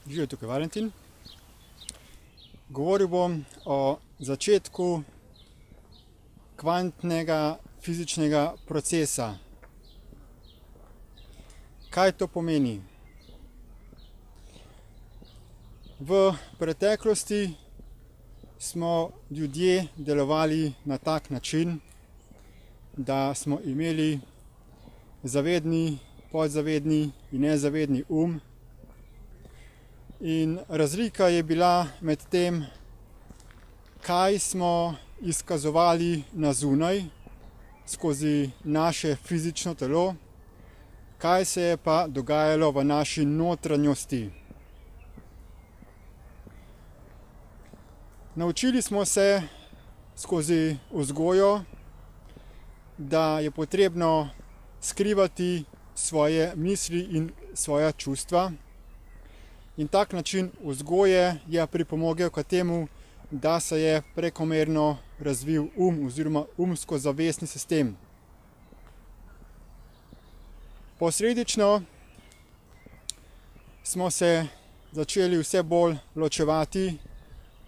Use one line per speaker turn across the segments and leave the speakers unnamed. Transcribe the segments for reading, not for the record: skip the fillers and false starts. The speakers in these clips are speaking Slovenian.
Živijo, tukaj Valentin. Govoril bom o začetku kvantnega fizičnega procesa. Kaj to pomeni? V preteklosti smo ljudje delovali na tak način, da smo imeli zavedni, podzavedni in nezavedni in razlika je bila med tem, kaj smo izkazovali na zunaj skozi naše fizično telo, kaj se je pa dogajalo v naši notranjosti. Naučili smo se skozi vzgojo, da je potrebno skrivati svoje misli in svoja čustva. In tak način vzgoje je pripomogel k temu, da se je prekomerno razvil oziroma umsko-zavestni sistem. Posledično smo se začeli vse bolj ločevati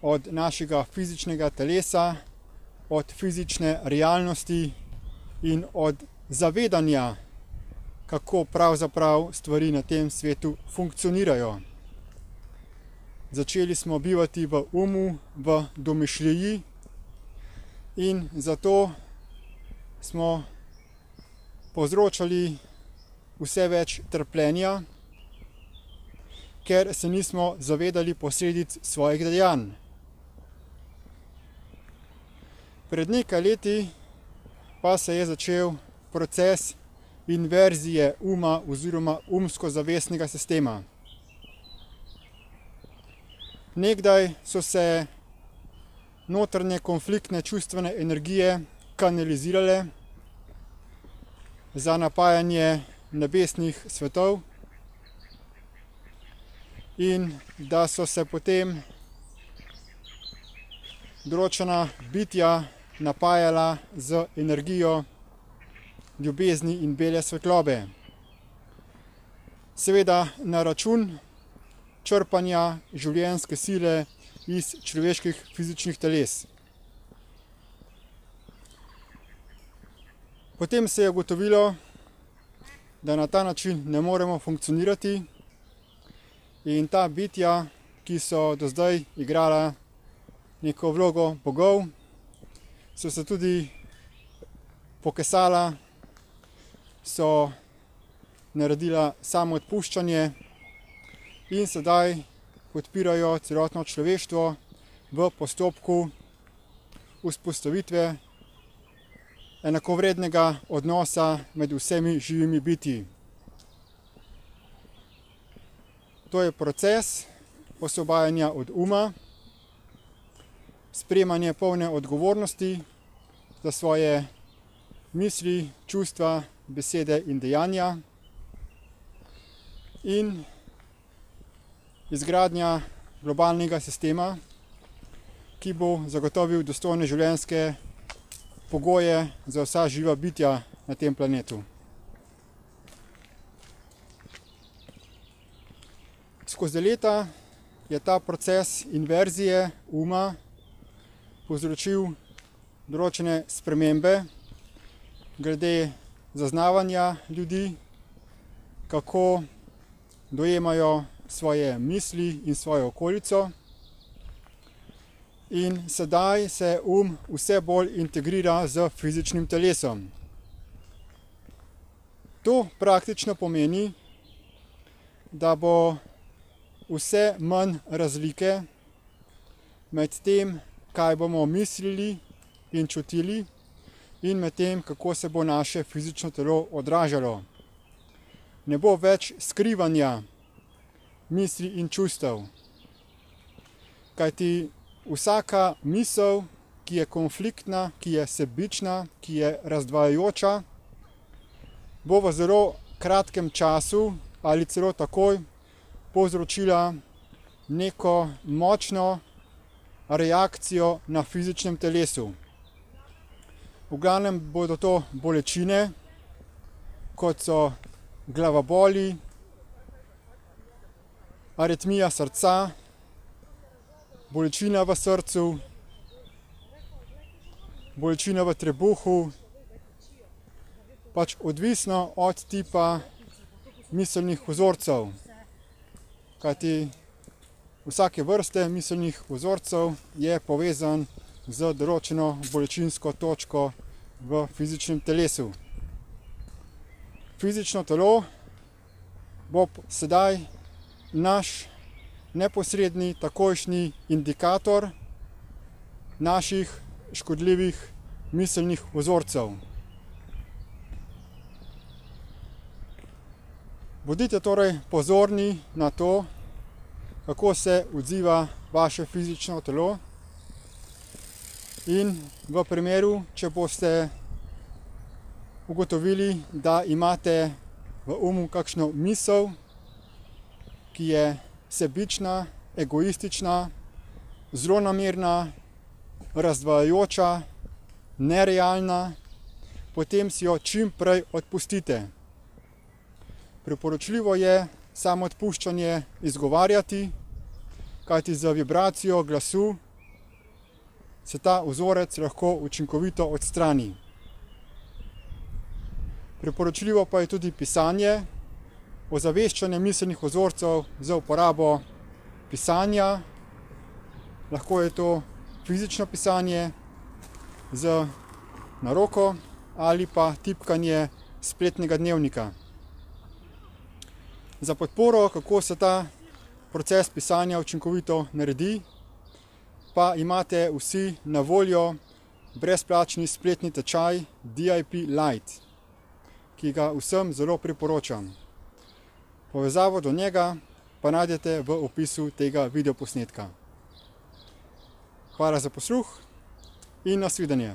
od našega fizičnega telesa, od fizične realnosti in od zavedanja, kako pravzaprav stvari na tem svetu funkcionirajo. Začeli smo bivati v v domišljiji in zato smo povzročali vse več trpljenja, ker se nismo zavedali posledic svojih dejanj. Pred nekaj leti pa se je začel proces inverzije oziroma umsko-zavestnega sistema. Nekdaj so se notranje konfliktne čustvene energije kanalizirale za napajanje nebesnih svetov in da so se potem določena bitja napajala z energijo ljubezni in bele svetlobe. Seveda na račun črpanja življenjske sile iz človeških fizičnih teles. Potem se je ugotovilo, da na ta način ne moremo funkcionirati in ta bitja, ki so do zdaj igrala neko vlogo bogov, so se tudi pokesala, so naredila samoodpuščanje in sedaj podpirajo celotno človeštvo v postopku vzpostavitve enakovrednega odnosa med vsemi živimi bitji. To je proces osvobajanja od sprejemanje polne odgovornosti za svoje misli, čustva, besede in dejanja in izgradnja globalnega sistema, ki bo zagotovil dostojne življenjske pogoje za vsa živa bitja na tem planetu. Skozi leta je ta proces inverzije povzročil določene spremembe glede zaznavanja ljudi, kako dojemajo svoje misli in svojo okolico. In sedaj se vse bolj integrira z fizičnim telesom. To praktično pomeni, da bo vse manj razlike med tem, kaj bomo mislili in čutili, in med tem, kako se bo naše fizično telo odražalo. Ne bo več skrivanja misli in čustev. Kajti vsaka misel, ki je konfliktna, ki je sebična, ki je razdvajajoča, bo v zelo kratkem času ali celo takoj povzročila neko močno reakcijo na fizičnem telesu. V glavnem bodo to bolečine, kot so glavoboli, aritmija srca, bolečina v srcu, bolečina v trebuhu, pač odvisno od tipa miselnih vzorcev. Kajti vsake vrste miselnih vzorcev je povezan z določeno bolečinsko točko v fizičnem telesu. Fizično telo bo sedaj naš neposredni takojšnji indikator naših škodljivih miselnih vzorcev. Bodite torej pozorni na to, kako se odziva vaše fizično telo, in v primeru, če boste ugotovili, da imate v umu kakšno misel, ki je sebična, egoistična, zlonamerna, razdvajajoča, nerealna, potem si jo čim prej odpustite. Priporočljivo je samoodpuščanje izgovarjati, kajti z vibracijo glasu se ta vzorec lahko učinkovito odstrani. Priporočljivo pa je tudi pisanje, ozaveščanje miselnih vzorcev z uporabo pisanja. Lahko je to fizično pisanje na roko ali pa tipkanje spletnega dnevnika. Za podporo, kako se ta proces pisanja učinkovito naredi, pa imate vsi na voljo brezplačni spletni tečaj DIP Lite, ki ga vsem zelo priporočam. Povezavo do njega pa najdete v opisu tega videoposnetka. Hvala za posluh in nasvidenje!